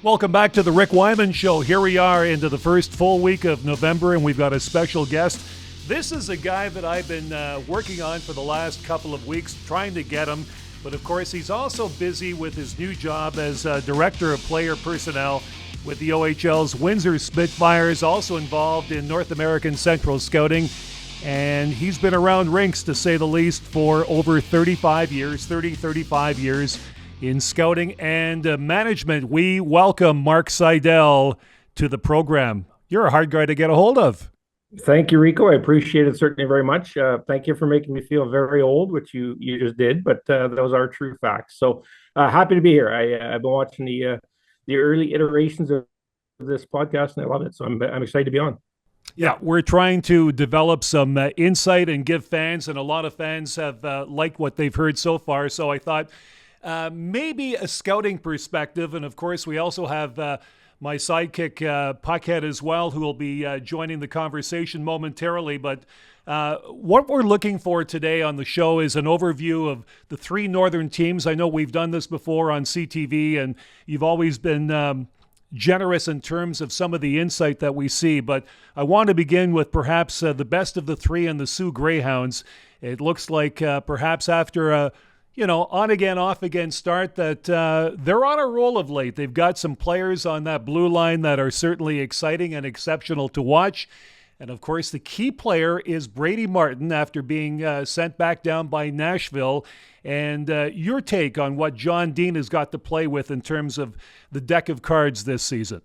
Welcome back to the Rick Wyman Show. Here we are into the first full week of November, and we've got a special guest. This is a guy that I've been working on for the last couple of weeks, trying to get him. But of course, he's also busy with his new job as Director of Player Personnel with the OHL's Windsor Spitfires, also involved in North American Central Scouting. And he's been around rinks, to say the least, for over 35 years in scouting and management. We welcome Mark Seidel to the program. You're a hard guy to get a hold of. Thank you, Rico. I appreciate it certainly very much. Thank you for making me feel very old, which you just did, but those are true facts. So happy to be here. I've been watching the early iterations of this podcast, and I love it. So I'm excited to be on. Yeah, we're trying to develop some insight and give fans, and a lot of fans have liked what they've heard so far. So I thought maybe a scouting perspective, and of course we also have my sidekick Puckhead as well, who will be joining the conversation momentarily. But what we're looking for today on the show is an overview of the three northern teams. I know we've done this before on CTV, and you've always been generous in terms of some of the insight that we see. But I want to begin with perhaps the best of the three and the Sioux Greyhounds. It looks like perhaps after a on again, off again start that they're on a roll of late. They've got some players on that blue line that are certainly exciting and exceptional to watch. And of course, the key player is Brady Martin after being sent back down by Nashville. And your take on what John Dean has got to play with in terms of the deck of cards this season.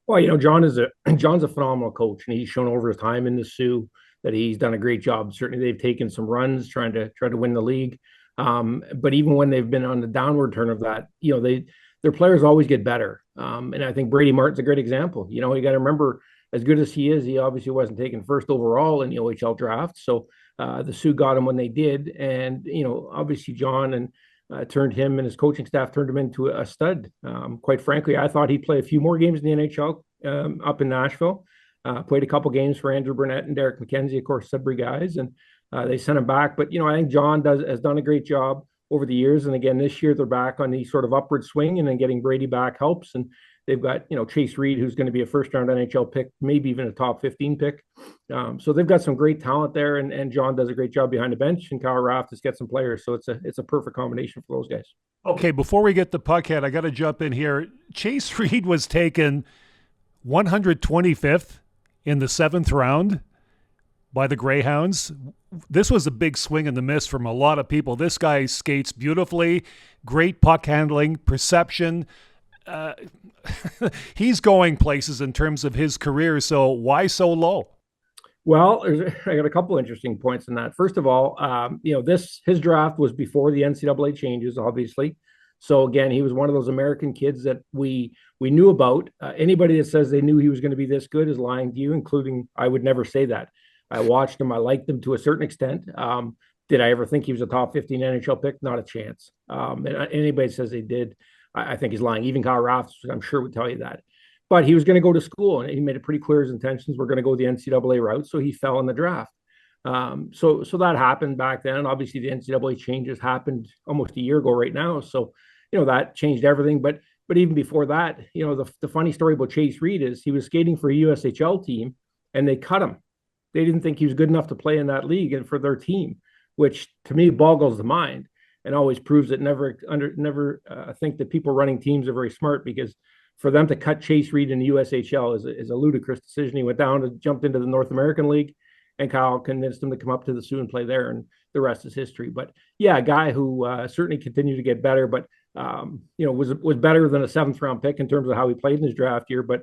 Well, John's a phenomenal coach, and he's shown over his time in the Sioux that he's done a great job. Certainly, they've taken some runs trying to win the league. But even when they've been on the downward turn of that, their players always get better. And I think Brady Martin's a great example. You got to remember, as good as he is, he obviously wasn't taken first overall in the OHL draft. So the Sioux got him when they did. And, obviously John turned him and his coaching staff turned him into a stud. Quite frankly, I thought he'd play a few more games in the NHL up in Nashville. Played a couple games for Andrew Burnett and Derek McKenzie, of course, Sudbury guys. And they sent him back. But, I think John has done a great job over the years. And again, this year they're back on the sort of upward swing, and then getting Brady back helps. And they've got, Chase Reed, who's going to be a first-round NHL pick, maybe even a top 15 pick. So they've got some great talent there, and John does a great job behind the bench, and Kyle Raft has got some players. So it's a perfect combination for those guys. Okay, before we get to Puckhead, I got to jump in here. Chase Reed was taken 125th in the 7th round by the Greyhounds. This was a big swing and a miss from a lot of people. This guy skates beautifully, great puck handling, perception. He's going places in terms of his career. So why so low? Well, I got a couple interesting points in that. First of all, his draft was before the NCAA changes, obviously. So again, he was one of those American kids that we knew about. Anybody that says they knew he was going to be this good is lying to you, including I would never say that. I watched him. I liked him to a certain extent. Did I ever think he was a top 15 NHL pick? Not a chance. And anybody that says they did, I think he's lying. Even Kyle Raft, I'm sure, would tell you that. But he was going to go to school, and he made it pretty clear his intentions were going to go the NCAA route, so he fell in the draft. So that happened back then. Obviously, the NCAA changes happened almost a year ago right now. So, that changed everything. But even before that, the funny story about Chase Reed is he was skating for a USHL team, and they cut him. They didn't think he was good enough to play in that league and for their team, which to me boggles the mind and always proves that never think that people running teams are very smart, because for them to cut Chase Reed in the USHL is a ludicrous decision. He went down and jumped into the North American League, and Kyle convinced him to come up to the Sioux and play there, and the rest is history. But yeah, a guy who certainly continued to get better, but was better than a 7th round pick in terms of how he played in his draft year. But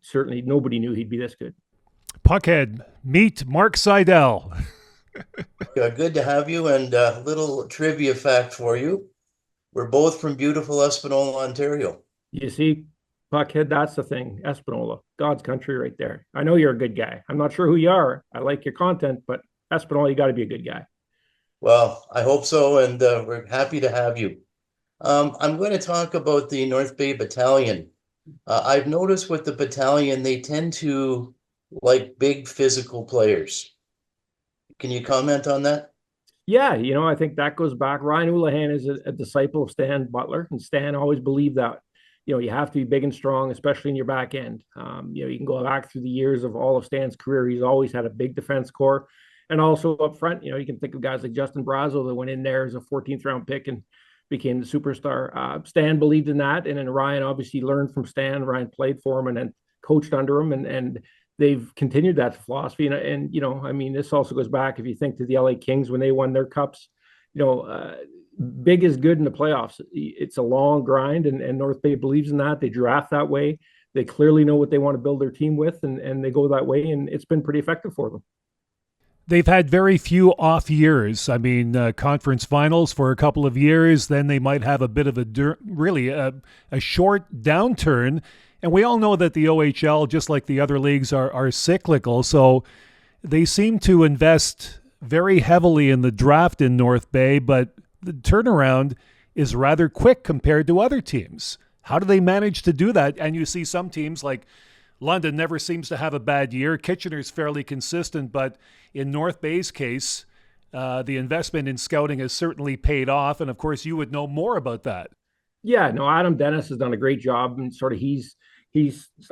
certainly nobody knew he'd be this good. Puckhead, meet Mark Seidel. Good to have you, and a little trivia fact for you. We're both from beautiful Espanola, Ontario. You see, Puckhead, that's the thing. Espanola, God's country right there. I know you're a good guy. I'm not sure who you are. I like your content, but Espanola, you got to be a good guy. Well, I hope so, and we're happy to have you. I'm going to talk about the North Bay Battalion. I've noticed with the battalion, they tend to like big physical players. Can you comment on that? Yeah, I think that goes back. Ryan Houlihan is a disciple of Stan Butler, and Stan always believed that, you have to be big and strong, especially in your back end. You can go back through the years of all of Stan's career. He's always had a big defense core. And also up front, you can think of guys like Justin Brazo that went in there as a 14th round pick and became the superstar. Stan believed in that. And then Ryan obviously learned from Stan. Ryan played for him and then coached under him. And they've continued that philosophy. And this also goes back, if you think to the LA Kings when they won their cups, big is good in the playoffs. It's a long grind, and North Bay believes in that. They draft that way. They clearly know what they want to build their team with, and they go that way, and it's been pretty effective for them. They've had very few off years. I mean, conference finals for a couple of years, then they might have a bit of a short downturn. And we all know that the OHL, just like the other leagues, are cyclical. So they seem to invest very heavily in the draft in North Bay, but the turnaround is rather quick compared to other teams. How do they manage to do that? And you see some teams like London never seems to have a bad year. Kitchener's fairly consistent, but in North Bay's case, the investment in scouting has certainly paid off. And of course, you would know more about that. Yeah, no, Adam Dennis has done a great job, and sort of he's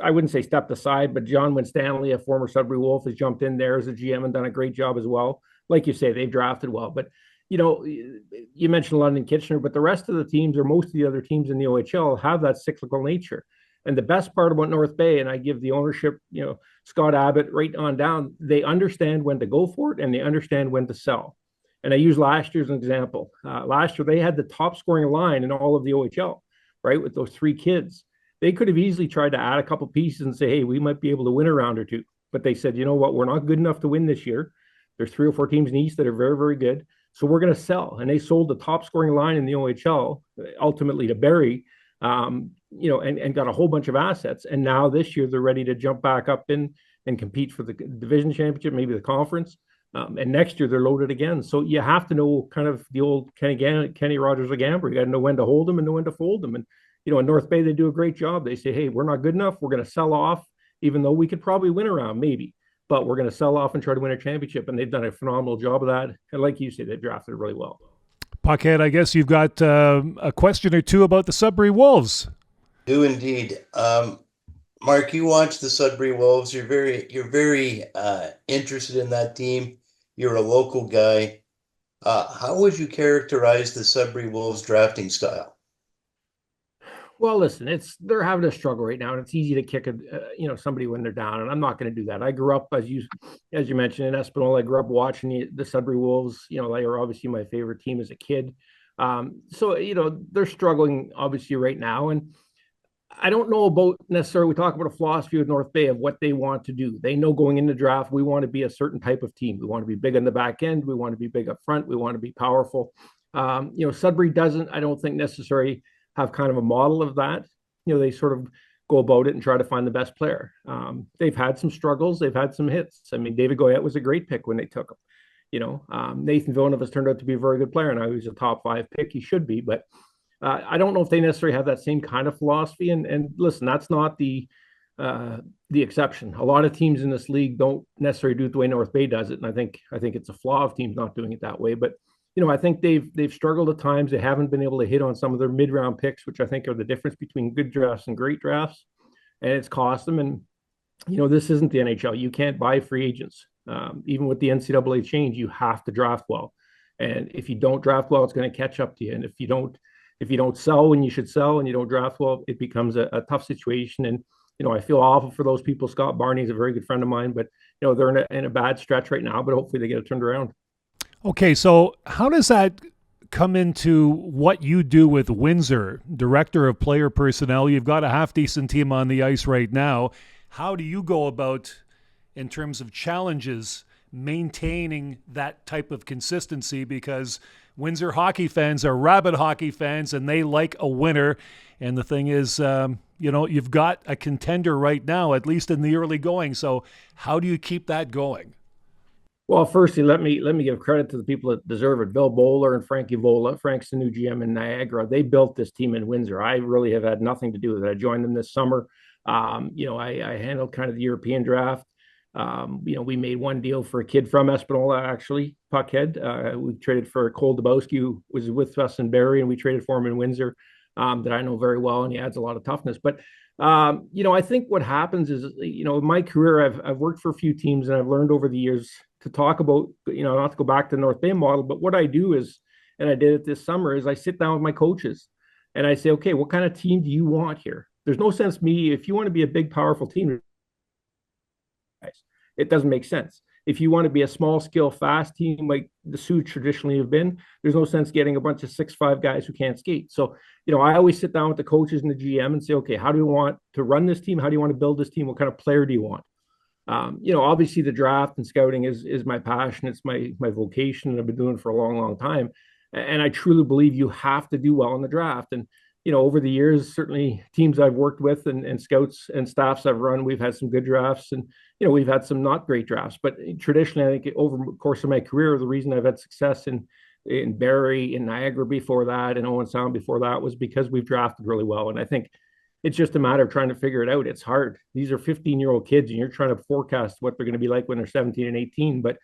I wouldn't say stepped aside, but John Winstanley, a former Sudbury Wolf, has jumped in there as a GM and done a great job as well. Like you say, they've drafted well, but you mentioned London, Kitchener, but the rest of the teams, or most of the other teams in the OHL, have that cyclical nature. And the best part about North Bay, and I give the ownership, Scott Abbott right on down, they understand when to go for it and they understand when to sell. And I use last year as an example. Last year, they had the top scoring line in all of the OHL, right, with those three kids. They could have easily tried to add a couple pieces and say, hey, we might be able to win a round or two. But they said, you know what, we're not good enough to win this year. There's 3 or 4 teams in the East that are very, very good. So we're going to sell. And they sold the top scoring line in the OHL, ultimately to Barrie, and got a whole bunch of assets. And now this year they're ready to jump back up in and compete for the division championship, maybe the conference. And next year they're loaded again. So you have to know kind of the old Kenny Rogers of Gambler. You got to know when to hold them and know when to fold them. And, in North Bay, they do a great job. They say, hey, we're not good enough. We're going to sell off, even though we could probably win around maybe. But we're going to sell off and try to win a championship. And they've done a phenomenal job of that. And like you say, they've drafted really well. Puckhead, I guess you've got a question or two about the Sudbury Wolves. Do indeed. Mark, you watch the Sudbury Wolves. You're very interested in that team. You're a local guy. How would you characterize the Sudbury Wolves drafting style? Well, listen, they're having a struggle right now, and it's easy to kick somebody when they're down, and I'm not going to do that. I grew up, as you mentioned, in Espanola. I grew up watching the Sudbury Wolves. They were obviously my favorite team as a kid. So they're struggling obviously right now, and I don't know about necessarily. We talk about a philosophy with North Bay of what they want to do. They know going into the draft, we want to be a certain type of team. We want to be big on the back end. We want to be big up front. We want to be powerful. Sudbury doesn't, I don't think, necessarily have kind of a model of that. They sort of go about it and try to find the best player. They've had some struggles. They've had some hits. I mean, David Goyette was a great pick when they took him. Nathan Villeneuve has turned out to be a very good player. Now he's a top 5 pick. He should be, but I don't know if they necessarily have that same kind of philosophy. And listen, that's not the exception. A lot of teams in this league don't necessarily do it the way North Bay does it. And I think it's a flaw of teams not doing it that way. But I think they've struggled at times. They haven't been able to hit on some of their mid-round picks, which I think are the difference between good drafts and great drafts. And it's cost them. And, this isn't the NHL. You can't buy free agents. Even with the NCAA change, you have to draft well. And if you don't draft well, it's going to catch up to you. And if you don't sell when you should sell and you don't draft well, it becomes a tough situation. And, I feel awful for those people. Scott Barney is a very good friend of mine, but, they're in a bad stretch right now, but hopefully they get it turned around. Okay, so how does that come into what you do with Windsor, Director of Player Personnel? You've got a half-decent team on the ice right now. How do you go about, in terms of challenges, maintaining that type of consistency? Because Windsor hockey fans are rabid hockey fans, and they like a winner. And the thing is, you've got a contender right now, at least in the early going. So how do you keep that going? Well, firstly, let me give credit to the people that deserve it. Bill Bowler and Frankie Vola. Frank's the new GM in Niagara. They built this team in Windsor. I really have had nothing to do with it. I joined them this summer. I handled kind of the European draft. We made one deal for a kid from Espanola, actually, Puckhead. We traded for Cole Dubowski, who was with us in Barrie, and we traded for him in Windsor. that I know very well, and he adds a lot of toughness. But I think what happens is, in my career, I've worked for a few teams, and I've learned over the years to talk about, not to go back to the North Bay model, but what I do is, and I did it this summer, is I sit down with my coaches and I say, okay, what kind of team do you want here? There's no sense me if you want to be a big, powerful team, it doesn't make sense. If you want to be a small skill, fast team like the Sioux traditionally have been, there's no sense getting a bunch of 6'5" guys who can't skate. So, I always sit down with the coaches and the GM and say, okay, how do you want to run this team? How do you want to build this team? What kind of player do you want? Obviously the draft and scouting is my passion. It's my vocation, and I've been doing it for a long, long time. And I truly believe you have to do well in the draft. And, over the years, certainly teams I've worked with and scouts and staffs I've run, we've had some good drafts, and, we've had some not great drafts. But traditionally, I think over the course of my career, the reason I've had success in Barrie, in Niagara before that, and Owen Sound before that, was because we've drafted really well. And I think it's just a matter of trying to figure it out. It's hard. These are 15-year-old kids, and you're trying to forecast what they're going to be like when they're 17 and 18. But,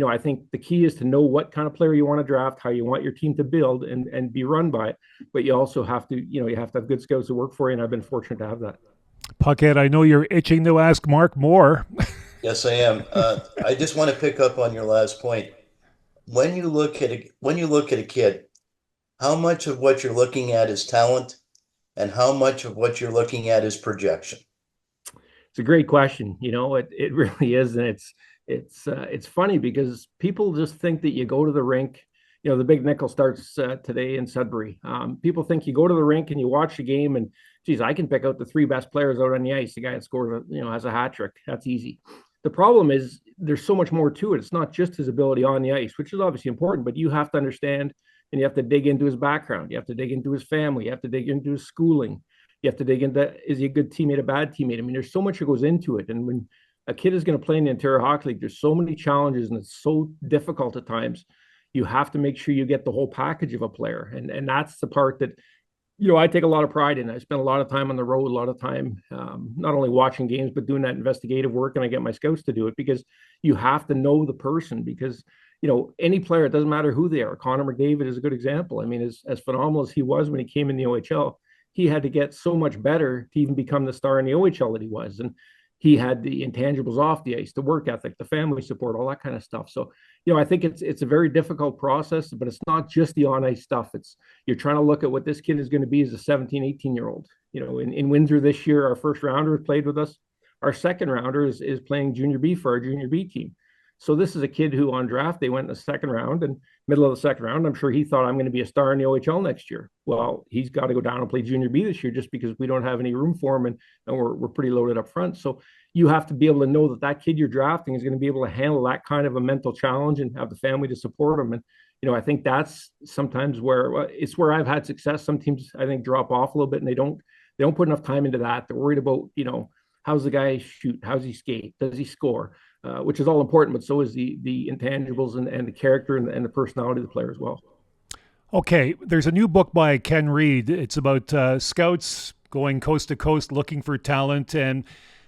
I think the key is to know what kind of player you want to draft, how you want your team to build and be run by it. But you also have to, you have to have good scouts who work for you. And I've been fortunate to have that. Puckhead, I know you're itching to ask Mark more. Yes, I am. I just want to pick up on your last point. When you look at a kid, how much of what you're looking at is talent, and how much of what you're looking at is projection? It's a great question. It really is, and it's funny because people just think that you go to the rink. The Big Nickel starts today in Sudbury. People think you go to the rink and you watch the game, and geez, I can pick out the three best players out on the ice. The guy that scored, has a hat trick. That's easy. The problem is there's so much more to it. It's not just his ability on the ice, which is obviously important, but you have to understand, and you have to dig into his background. You have to dig into his family. You have to dig into his schooling. You have to dig into, is he a good teammate, a bad teammate? I mean, there's so much that goes into it. And when a kid is going to play in the Ontario Hockey League, there's so many challenges, and it's so difficult at times. You have to make sure you get the whole package of a player. And that's the part that, I take a lot of pride in. I spend a lot of time on the road, a lot of time, not only watching games, but doing that investigative work. And I get my scouts to do it because you have to know the person, because, any player, it doesn't matter who they are. Connor McDavid is a good example. I mean, as phenomenal as he was when he came in the OHL, he had to get so much better to even become the star in the OHL that he was. And he had the intangibles off the ice, the work ethic, the family support, all that kind of stuff. So, I think it's a very difficult process, but it's not just the on ice stuff. You're trying to look at what this kid is going to be as a 17, 18-year-old. In Windsor this year, our first rounder played with us. Our second rounder is playing junior B for our junior B team. So this is a kid who on draft, they went in the second round, and middle of the second round, I'm sure he thought, I'm going to be a star in the OHL next year. Well, he's got to go down and play junior B this year just because we don't have any room for him, and we're pretty loaded up front. So you have to be able to know that kid you're drafting is going to be able to handle that kind of a mental challenge and have the family to support him. And, I think that's sometimes where I've had success. Some teams, I think, drop off a little bit, and they don't put enough time into that. They're worried about, how's the guy shoot? How's he skate? Does he score? Which is all important, but so is the intangibles and the character and the personality of the player as well. Okay, there's a new book by Ken Reid. It's about scouts going coast to coast looking for talent, and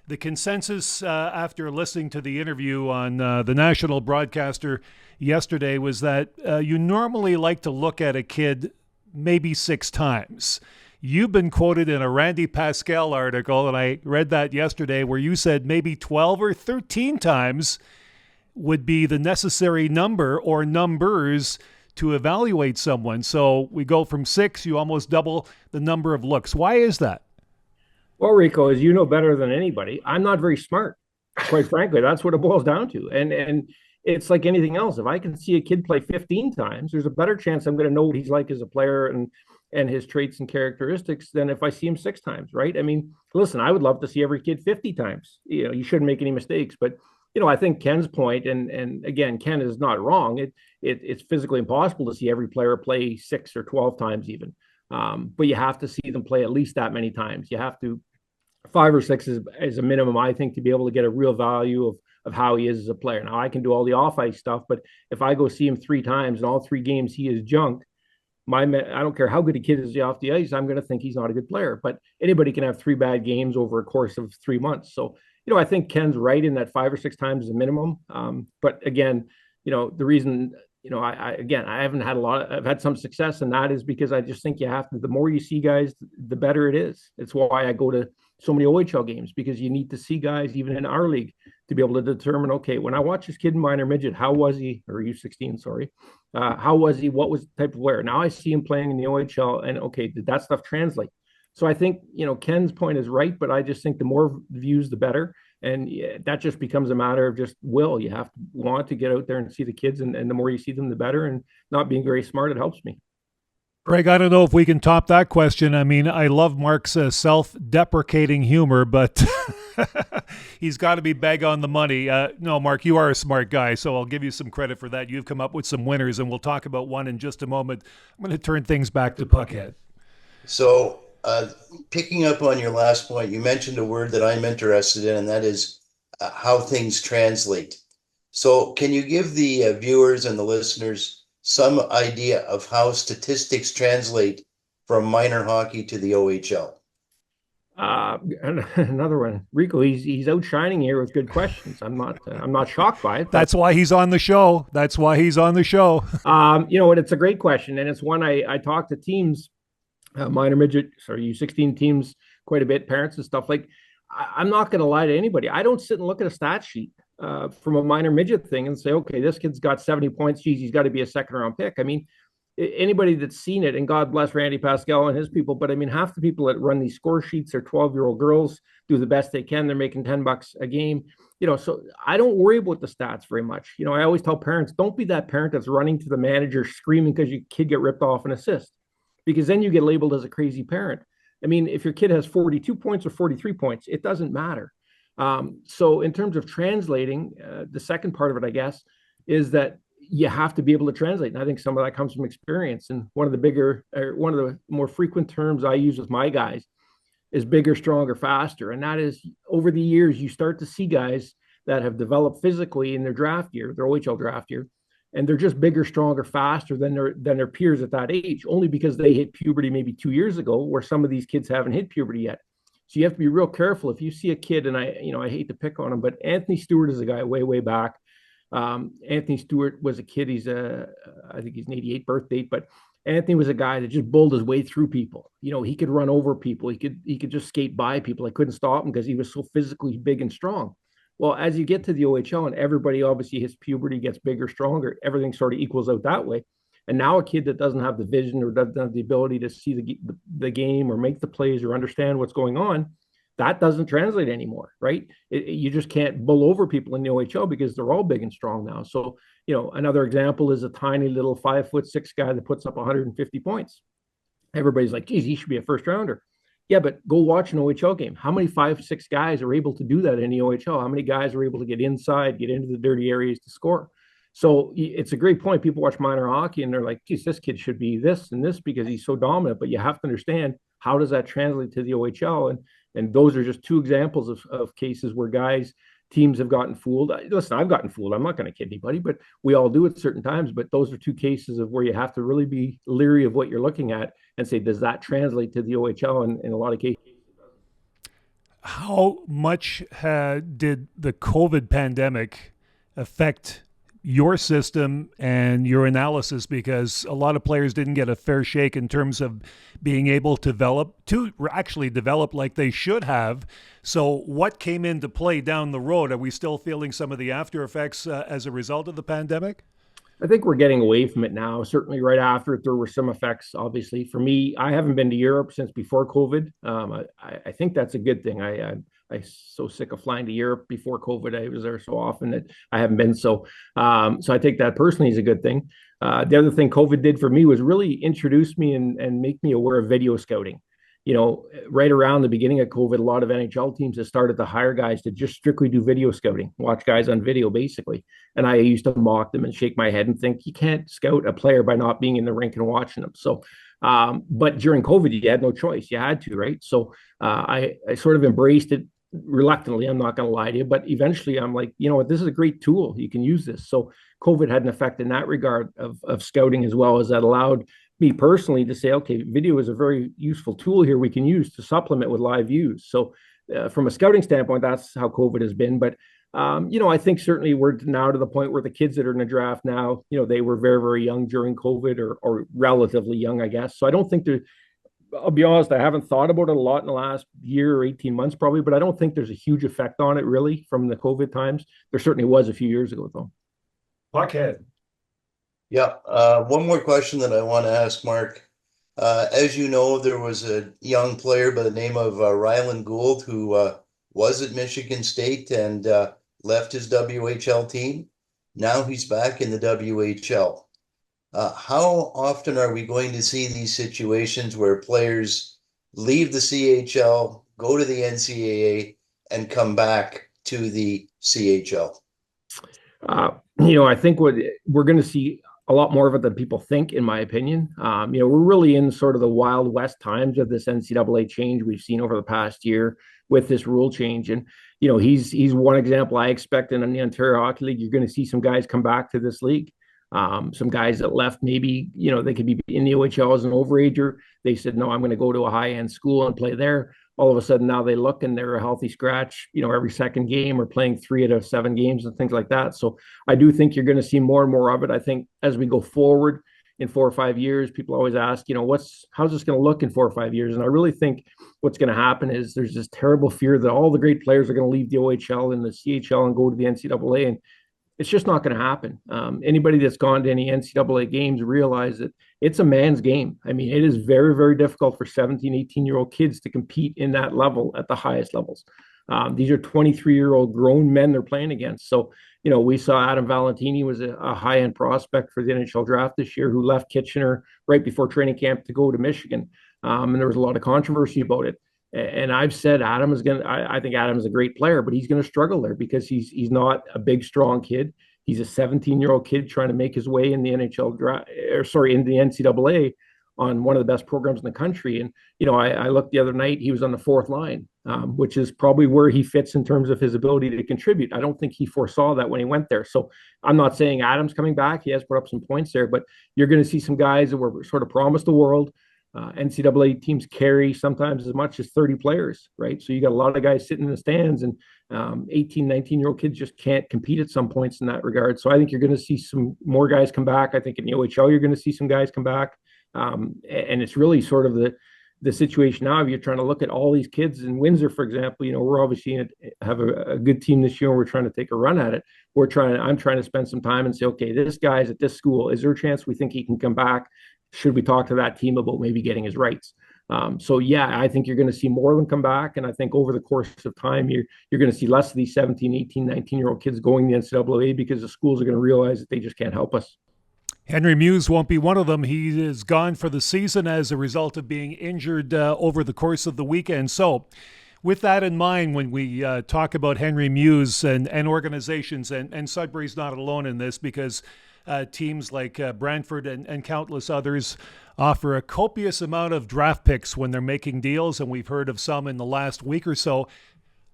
the consensus after listening to the interview on the national broadcaster yesterday was that you normally like to look at a kid maybe 6 times. You've been quoted in a Randy Pascal article, and I read that yesterday, where you said maybe 12 or 13 times would be the necessary number or numbers to evaluate someone. So we go from 6, you almost double the number of looks. Why is that? Well, Rico, as you know better than anybody, I'm not very smart. Quite frankly, that's what it boils down to. And it's like anything else. If I can see a kid play 15 times, there's a better chance I'm going to know what he's like as a player and his traits and characteristics than if I see him 6 times, right? I mean, listen, I would love to see every kid 50 times. You shouldn't make any mistakes. But, I think Ken's point, and again, Ken is not wrong. It's physically impossible to see every player play 6 or 12 times even. But you have to see them play at least that many times. You have to, 5 or 6 is a minimum, I think, to be able to get a real value of how he is as a player. Now, I can do all the off-ice stuff, but if I go see him 3 times and all 3 games he is junk, I don't care how good a kid is off the ice, I'm going to think he's not a good player. But anybody can have 3 bad games over a course of 3 months. So, I think Ken's right in that 5 or 6 times is a minimum. But again, the reason again, I haven't had I've had some success, and that is because I just think you have to, the more you see guys, the better it is. It's why I go to so many OHL games, because you need to see guys, even in our league, to be able to determine, okay, when I watch this kid in minor midget, how was he, or U16, sorry, how was he, what was the type of player? Now I see him playing in the OHL, and okay, did that stuff translate? So I think, Ken's point is right, but I just think the more views, the better. And that just becomes a matter of just will. You have to want to get out there and see the kids, and the more you see them, the better. And not being very smart, it helps me. Greg, I don't know if we can top that question. I mean, I love Mark's self-deprecating humor, but he's got to be beg on the money. No, Mark, you are a smart guy, so I'll give you some credit for that. You've come up with some winners, and we'll talk about one in just a moment. I'm going to turn things back to Puckhead. So, picking up on your last point, you mentioned a word that I'm interested in, and that is how things translate. So, can you give the viewers and the listeners some idea of how statistics translate from minor hockey to the OHL? Another one, Rico. He's outshining here with good questions. I'm not shocked by it. That's why he's on the show. That's why he's on the show. It's a great question, and it's one I talk to teams, minor midget, sorry, U16 teams quite a bit, parents and stuff. Like, I'm not going to lie to anybody. I don't sit and look at a stat sheet from a minor midget thing and say, okay, this kid's got 70 points. Geez, he's got to be a second round pick. I mean, anybody that's seen it, and God bless Randy Pascal and his people, but I mean, half the people that run these score sheets are 12-year-old girls, do the best they can. They're making $10 a game. So I don't worry about the stats very much. I always tell parents, don't be that parent that's running to the manager screaming because your kid get ripped off an assist, because then you get labeled as a crazy parent. I mean, if your kid has 42 points or 43 points, it doesn't matter. So in terms of translating, the second part of it, I guess, is that you have to be able to translate. And I think some of that comes from experience. And one of the more frequent terms I use with my guys is bigger, stronger, faster. And that is, over the years, you start to see guys that have developed physically in their draft year, their OHL draft year, and they're just bigger, stronger, faster than their peers at that age, only because they hit puberty maybe 2 years ago, where some of these kids haven't hit puberty yet. So you have to be real careful. If you see a kid, and I hate to pick on him, but Anthony Stewart is a guy way back. Anthony Stewart was a kid. I think he's an 88 birth date, but Anthony was a guy that just bowled his way through people. He could run over people. He could just skate by people. I couldn't stop him because he was so physically big and strong. Well, as you get to the OHL, and everybody obviously hits puberty, gets bigger, stronger, everything sort of equals out that way. And now a kid that doesn't have the vision or doesn't have the ability to see the game or make the plays or understand what's going on, that doesn't translate anymore, right? You just can't bull over people in the OHL because they're all big and strong now. So, another example is a tiny little 5'6" guy that puts up 150 points. Everybody's like, geez, he should be a first rounder. Yeah, but go watch an OHL game. How many 5'6" guys are able to do that in the OHL? How many guys are able to get inside, get into the dirty areas to score? So it's a great point. People watch minor hockey and they're like, geez, this kid should be this and this because he's so dominant. But you have to understand, how does that translate to the OHL? And those are just two examples of cases where teams have gotten fooled. Listen, I've gotten fooled. I'm not going to kid anybody, but we all do at certain times. But those are two cases of where you have to really be leery of what you're looking at and say, does that translate to the OHL? And in a lot of cases, how much did the COVID pandemic affect your system and your analysis, because a lot of players didn't get a fair shake in terms of being able to actually develop like they should have? So what came into play down the road? Are we still feeling some of the after effects as a result of the pandemic? I think we're getting away from it now. Certainly right after it, there were some effects, obviously. For me, I haven't been to Europe since before COVID. I think that's a good thing. I'm so sick of flying to Europe before COVID. I was there so often that I haven't been. So I take that personally as a good thing. The other thing COVID did for me was really introduce me and make me aware of video scouting. Right around the beginning of COVID, a lot of NHL teams have started to hire guys to just strictly do video scouting, watch guys on video, basically. And I used to mock them and shake my head and think, you can't scout a player by not being in the rink and watching them. So, but during COVID, you had no choice. You had to, right? So I sort of embraced it reluctantly. I'm not going to lie to you, but eventually I'm like, you know what, this is a great tool. You can use this. So COVID had an effect in that regard of scouting, as well as that allowed me personally to say, okay, video is a very useful tool here we can use to supplement with live views. So from a scouting standpoint, that's how COVID has been. But I think certainly we're now to the point where the kids that are in the draft now, they were very, very young during COVID or relatively young, I guess. So I don't think I'll be honest, I haven't thought about it a lot in the last year or 18 months probably, but I don't think there's a huge effect on it really from the COVID times. There certainly was a few years ago though. Puckhead. Yeah, one more question that I want to ask, Mark. As you know, there was a young player by the name of Ryland Gould who was at Michigan State and left his WHL team. Now he's back in the WHL. How often are we going to see these situations where players leave the CHL, go to the NCAA, and come back to the CHL? I think what we're going to see a lot more of it than people think, in my opinion. We're really in sort of the Wild West times of this NCAA change we've seen over the past year with this rule change. And, he's one example. I expect in the Ontario Hockey League, you're going to see some guys come back to this league. Some guys that left, maybe, they could be in the OHL as an overager. They said, no, I'm going to go to a high-end school and play there. All of a sudden now they look and they're a healthy scratch, every second game or playing 3 out of 7 games and things like that. So I do think you're going to see more and more of it. I think as we go forward in 4 or 5 years, people always ask, how's this going to look in 4 or 5 years? And I really think what's going to happen is there's this terrible fear that all the great players are going to leave the OHL and the CHL and go to the NCAA. And it's just not going to happen. Anybody that's gone to any NCAA games realize that it's a man's game. I mean, it is very, very difficult for 17, 18-year-old kids to compete in that level at the highest levels. These are 23-year-old grown men they're playing against. So, we saw Adam Valentini was a high-end prospect for the NHL draft this year who left Kitchener right before training camp to go to Michigan. And there was a lot of controversy about it. And I've said Adam is I think Adam is a great player, but he's going to struggle there because he's not a big, strong kid. He's a 17-year-old kid trying to make his way in the in the NCAA on one of the best programs in the country. And, I looked the other night, he was on the 4th line, which is probably where he fits in terms of his ability to contribute. I don't think he foresaw that when he went there. So I'm not saying Adam's coming back. He has put up some points there, but you're going to see some guys that were sort of promised the world. NCAA teams carry sometimes as much as 30 players, right? So you got a lot of guys sitting in the stands and 18, 19-year-old kids just can't compete at some points in that regard. So I think you're going to see some more guys come back. I think in the OHL, you're going to see some guys come back. And it's really sort of the situation now. If you're trying to look at all these kids in Windsor, for example, we're obviously have a good team this year. And we're trying to take a run at it. I'm trying to spend some time and say, okay, this guy's at this school. Is there a chance we think he can come back? Should we talk to that team about maybe getting his rights? So yeah, I think you're going to see more of them come back. And I think over the course of time, you're going to see less of these 17, 18, 19-year-old kids going to the NCAA because the schools are going to realize that they just can't help us. Henry Muse won't be one of them. He is gone for the season as a result of being injured over the course of the weekend. So with that in mind, when we talk about Henry Muse and organizations, and Sudbury's not alone in this because teams like Brantford and countless others offer a copious amount of draft picks when they're making deals, and we've heard of some in the last week or so.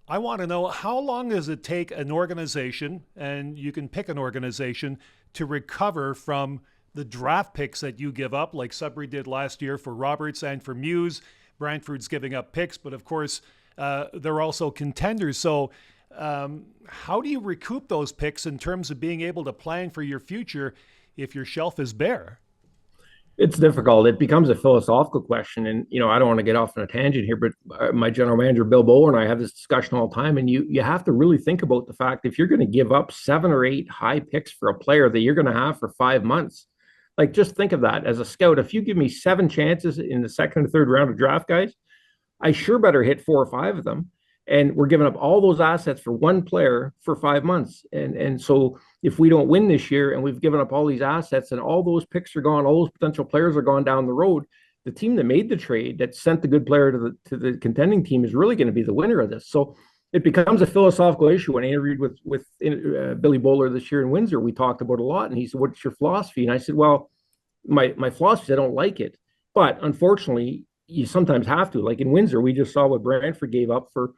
I want to know, how long does it take an organization, and you can pick an organization, to recover from the draft picks that you give up, like Sudbury did last year for Roberts and for Muse? Brantford's giving up picks, but of course they're also contenders. So how do you recoup those picks in terms of being able to plan for your future if your shelf is bare? It's difficult. It becomes a philosophical question. And, I don't want to get off on a tangent here, but my general manager, Bill Bowler, and I have this discussion all the time. And you have to really think about the fact, if you're going to give up 7 or 8 high picks for a player that you're going to have for 5 months, like, just think of that as a scout. If you give me 7 chances in the second or third round of draft guys, I sure better hit 4 or 5 of them. And we're giving up all those assets for one player for 5 months. And so if we don't win this year and we've given up all these assets and all those picks are gone, all those potential players are gone down the road, the team that made the trade, that sent the good player to the contending team, is really going to be the winner of this. So it becomes a philosophical issue. When I interviewed with Billy Bowler this year in Windsor, we talked about a lot. And he said, what's your philosophy? And I said, well, my philosophy is I don't like it. But unfortunately, you sometimes have to. Like in Windsor, we just saw what Brantford gave up for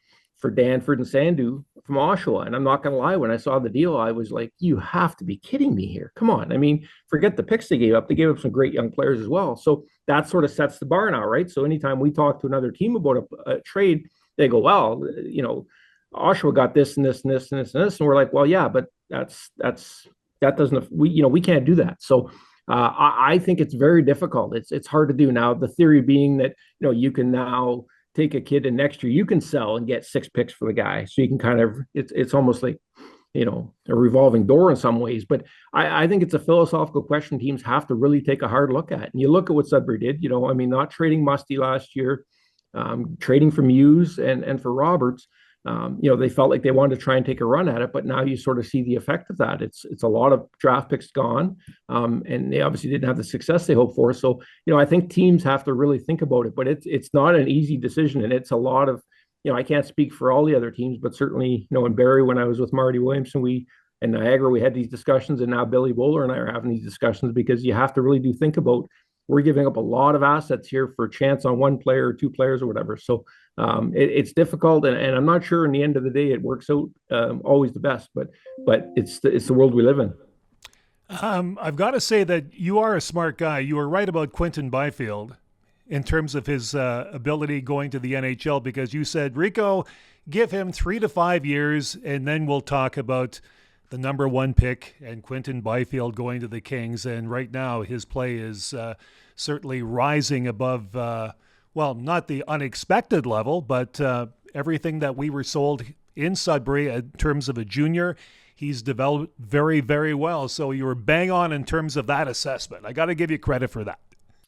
Danford and Sandu from Oshawa. And I'm not going to lie, when I saw the deal, I was like, you have to be kidding me here. Come on. I mean, forget the picks they gave up. They gave up some great young players as well. So that sort of sets the bar now, right? So anytime we talk to another team about a trade, they go, well, Oshawa got this and this and this and this and this, and we're like, well, yeah, but that doesn't we can't do that. So I think it's very difficult. It's hard to do now. The theory being that you can now take a kid and next year you can sell and get 6 picks for the guy, so you can kind of it's almost like a revolving door in some ways. But I think it's a philosophical question teams have to really take a hard look at. And you look at what Sudbury did. I mean, not trading Musty last year, trading for Muse and for Roberts. They felt like they wanted to try and take a run at it, but now you sort of see the effect of that. It's a lot of draft picks gone, and they obviously didn't have the success they hoped for. So, I think teams have to really think about it, but it's not an easy decision, and it's a lot of, I can't speak for all the other teams, but certainly, in Barrie, when I was with Marty Williamson, in Niagara, we had these discussions, and now Billy Bowler and I are having these discussions because you have to really think about, we're giving up a lot of assets here for a chance on one player or two players or whatever. So it's difficult, and I'm not sure in the end of the day it works out always the best, but it's the world we live in. I've got to say that you are a smart guy. You were right about Quinton Byfield in terms of his ability going to the NHL, because you said, Rico, give him 3 to 5 years, and then we'll talk about the number 1 pick and Quinton Byfield going to the Kings. And right now his play is certainly rising above, not the unexpected level, but everything that we were sold in Sudbury in terms of a junior, he's developed very, very well. So you were bang on in terms of that assessment. I got to give you credit for that.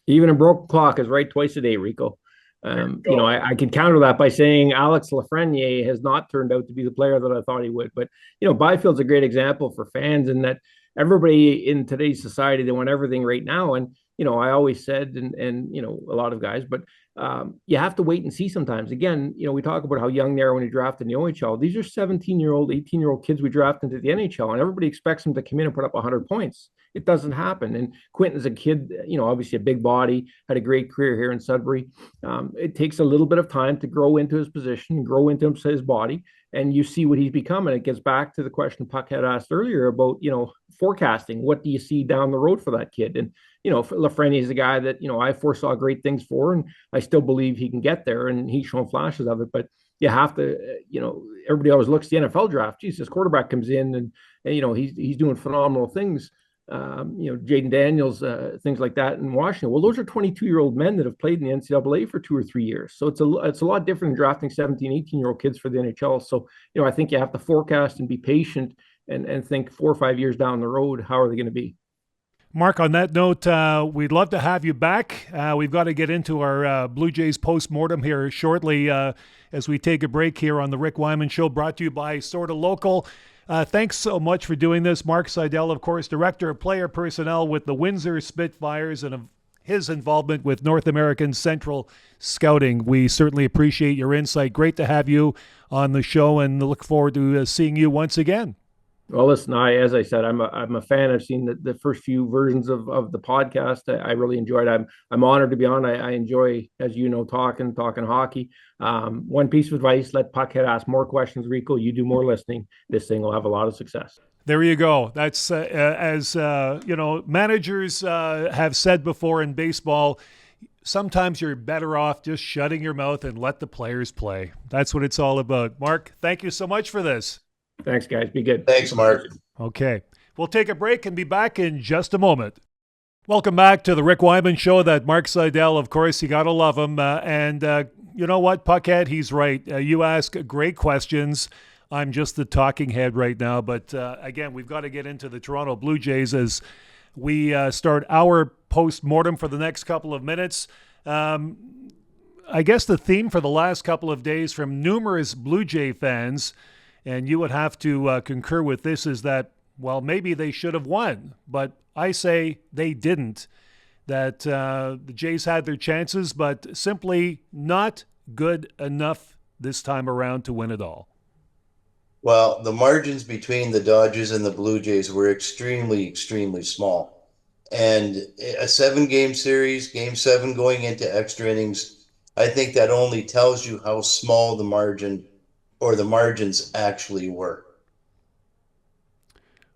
Even a broken clock is right twice a day, Rico. I could counter that by saying Alex Lafreniere has not turned out to be the player that I thought he would. But, Byfield's a great example for fans in that everybody in today's society, they want everything right now. And, I always said, and a lot of guys, but you have to wait and see sometimes. Again, we talk about how young they are when you draft in the OHL. These are 17-year-old, 18-year-old kids we draft into the NHL, and everybody expects them to come in and put up 100 points. It doesn't happen. And Quinton's a kid, obviously a big body, had a great career here in Sudbury. It takes a little bit of time to grow into his position, grow into his body, and you see what he's become. And it gets back to the question Puck had asked earlier about, forecasting. What do you see down the road for that kid? And, Lafreniere is a guy that, I foresaw great things for, and I still believe he can get there, and he's shown flashes of it. But you have to, everybody always looks at the NFL draft. Jesus, quarterback comes in and he's doing phenomenal things. Jaden Daniels, things like that in Washington. Well, those are 22-year-old men that have played in the NCAA for 2 or 3 years. So it's a lot different than drafting 17, 18-year-old kids for the NHL. So, I think you have to forecast and be patient and think 4 or 5 years down the road, how are they going to be? Mark, on that note, we'd love to have you back. We've got to get into our Blue Jays post-mortem here shortly as we take a break here on the Rick Wyman Show, brought to you by Sorta Local. Thanks so much for doing this. Mark Seidel, of course, Director of Player Personnel with the Windsor Spitfires, and his involvement with North American Central Scouting. We certainly appreciate your insight. Great to have you on the show, and look forward to seeing you once again. Well, listen, as I said, I'm a fan. I've seen the first few versions of the podcast. I really enjoyed it. I'm honored to be on. I enjoy, as you know, talking hockey. One piece of advice: let Puckhead ask more questions. Rico, you do more listening. This thing will have a lot of success. There you go. That's as managers have said before in baseball. Sometimes you're better off just shutting your mouth and let the players play. That's what it's all about. Mark, thank you so much for this. Thanks, guys. Be good. Thanks, Mark. Okay. We'll take a break and be back in just a moment. Welcome back to the Rick Wyman Show. That Mark Seidel, of course, you got to love him. And you know what, Puckhead? He's right. You ask great questions. I'm just the talking head right now. But again, we've got to get into the Toronto Blue Jays as we start our post-mortem for the next couple of minutes. I guess the theme for the last couple of days from numerous Blue Jay fans, and you would have to concur with this, is that, well, maybe they should have won. But I say they didn't. That the Jays had their chances, but simply not good enough this time around to win it all. Well, the margins between the Dodgers and the Blue Jays were extremely, extremely small. And a 7-game series, game 7 going into extra innings, I think that only tells you how small the margin or the margins actually were.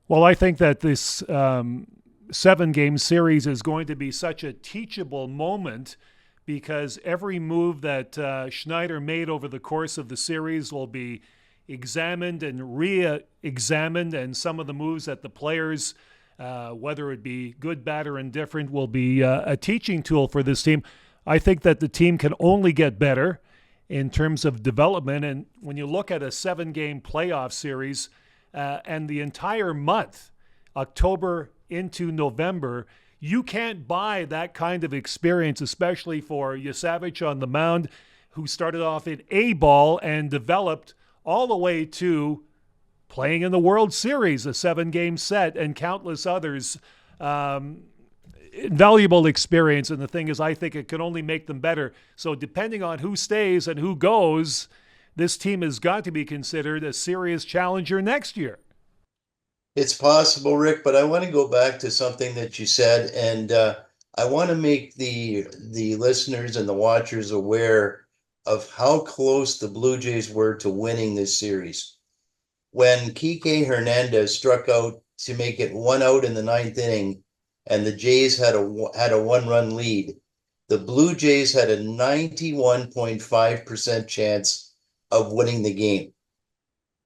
Well, I think that this 7-game series is going to be such a teachable moment, because every move that Schneider made over the course of the series will be examined and re-examined, and some of the moves that the players, whether it be good, bad, or indifferent, will be a teaching tool for this team. I think that the team can only get better in terms of development. And when you look at a 7-game playoff series and the entire month, October into November, you can't buy that kind of experience, especially for Yasavich on the mound, who started off in A ball and developed all the way to playing in the World Series, a 7-game set, and countless others. Invaluable experience. And the thing is, I think it can only make them better. So depending on who stays and who goes, this team has got to be considered a serious challenger next year. It's possible, Rick, but I want to go back to something that you said, and I want to make the listeners and the watchers aware of how close the Blue Jays were to winning this series. When Kike Hernandez struck out to make it 1 out in the 9th inning, and the Jays had a 1-run lead, the Blue Jays had a 91.5% chance of winning the game.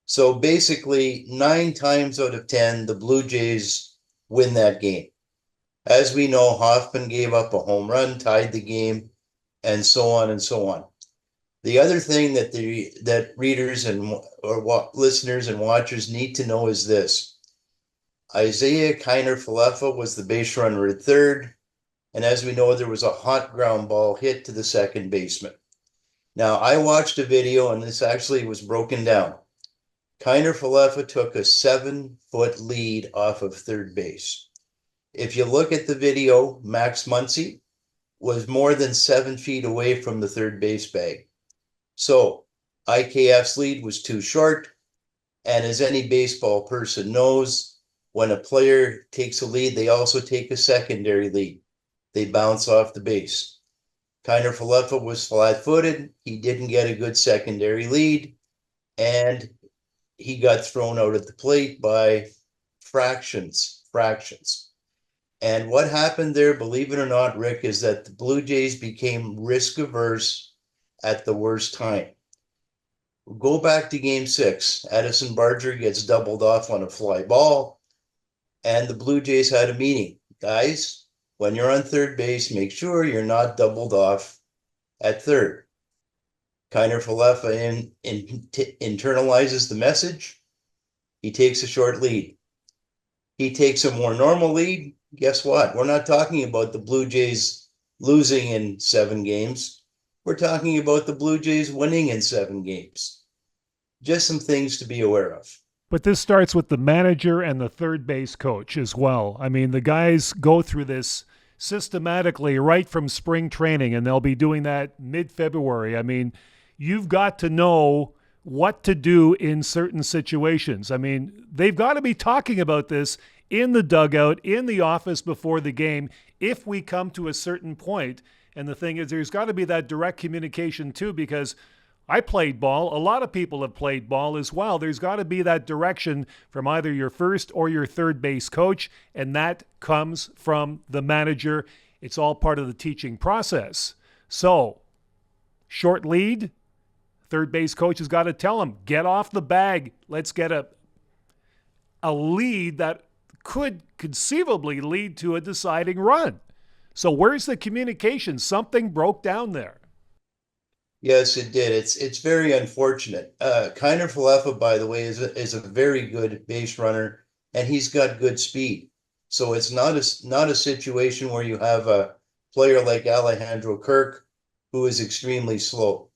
So basically, 9 times out of 10, the Blue Jays win that game. As we know, Hoffman gave up a home run, tied the game, and so on and so on. The other thing that readers or listeners and watchers need to know is this. Isaiah Kiner-Falefa was the base runner at third, and as we know, there was a hot ground ball hit to the second baseman. Now, I watched a video, and this actually was broken down. Kiner-Falefa took a 7-foot lead off of third base. If you look at the video, Max Muncy was more than 7 feet away from the third base bag. So IKF's lead was too short. And as any baseball person knows, when a player takes a lead, they also take a secondary lead. They bounce off the base. Kiner-Falefa was flat-footed. He didn't get a good secondary lead. And he got thrown out at the plate by fractions. And what happened there, believe it or not, Rick, is that the Blue Jays became risk averse at the worst time. Go back to game 6. Addison Barger gets doubled off on a fly ball, and the Blue Jays had a meeting. Guys, when you're on third base, make sure you're not doubled off at third. Kiner-Falefa internalizes the message. He takes a short lead. He takes a more normal lead. Guess what? We're not talking about the Blue Jays losing in 7 games. We're talking about the Blue Jays winning in 7 games. Just some things to be aware of. But this starts with the manager and the third base coach as well. I mean, the guys go through this systematically right from spring training, and they'll be doing that mid-February. I mean, you've got to know what to do in certain situations. I mean, they've got to be talking about this in the dugout, in the office before the game, if we come to a certain point. And the thing is, there's got to be that direct communication too, because I played ball. A lot of people have played ball as well. There's got to be that direction from either your first or your third base coach, and that comes from the manager. It's all part of the teaching process. So, short lead, third base coach has got to tell him, get off the bag. Let's get a lead that could conceivably lead to a deciding run. So where's the communication? Something broke down there. Yes, it did. It's very unfortunate. Kiner-Falefa, by the way, is a very good base runner, and he's got good speed. So it's not a situation where you have a player like Alejandro Kirk, who is extremely slow.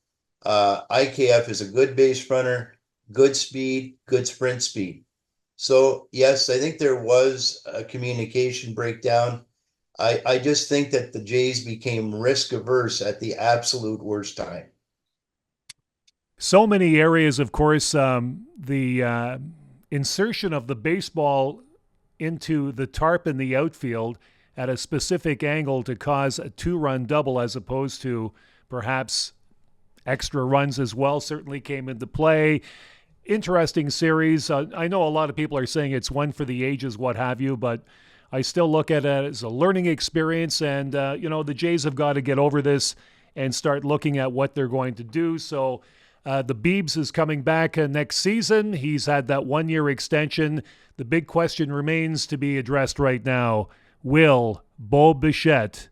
IKF is a good base runner, good speed, good sprint speed. So yes, I think there was a communication breakdown. I just think that the Jays became risk averse at the absolute worst time. So many areas, of course, the insertion of the baseball into the tarp in the outfield at a specific angle to cause a 2-run double as opposed to perhaps extra runs as well certainly came into play. Interesting series. I know a lot of people are saying it's one for the ages, what have you, but I still look at it as a learning experience, and the Jays have got to get over this and start looking at what they're going to do. So The Beebs is coming back next season. He's had that 1-year extension. The big question remains to be addressed right now. Will Bo Bichette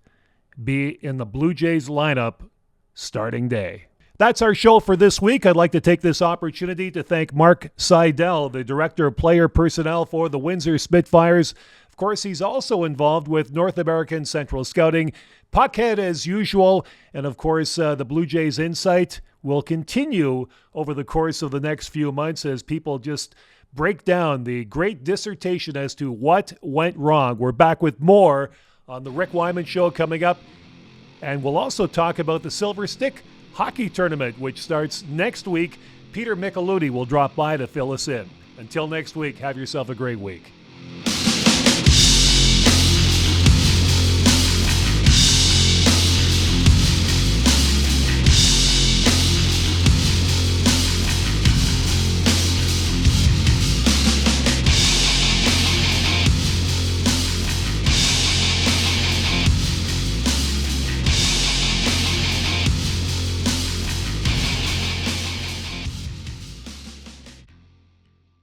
be in the Blue Jays lineup starting day? That's our show for this week. I'd like to take this opportunity to thank Mark Seidel, the Director of Player Personnel for the Windsor Spitfires. Of course, he's also involved with North American Central Scouting, Puckhead as usual, and of course, the Blue Jays Insight will continue over the course of the next few months as people just break down the great dissertation as to what went wrong. We're back with more on the Rick Wyman Show coming up, and we'll also talk about the Silver Stick Hockey Tournament, which starts next week. Peter Micheludi will drop by to fill us in. Until next week, have yourself a great week.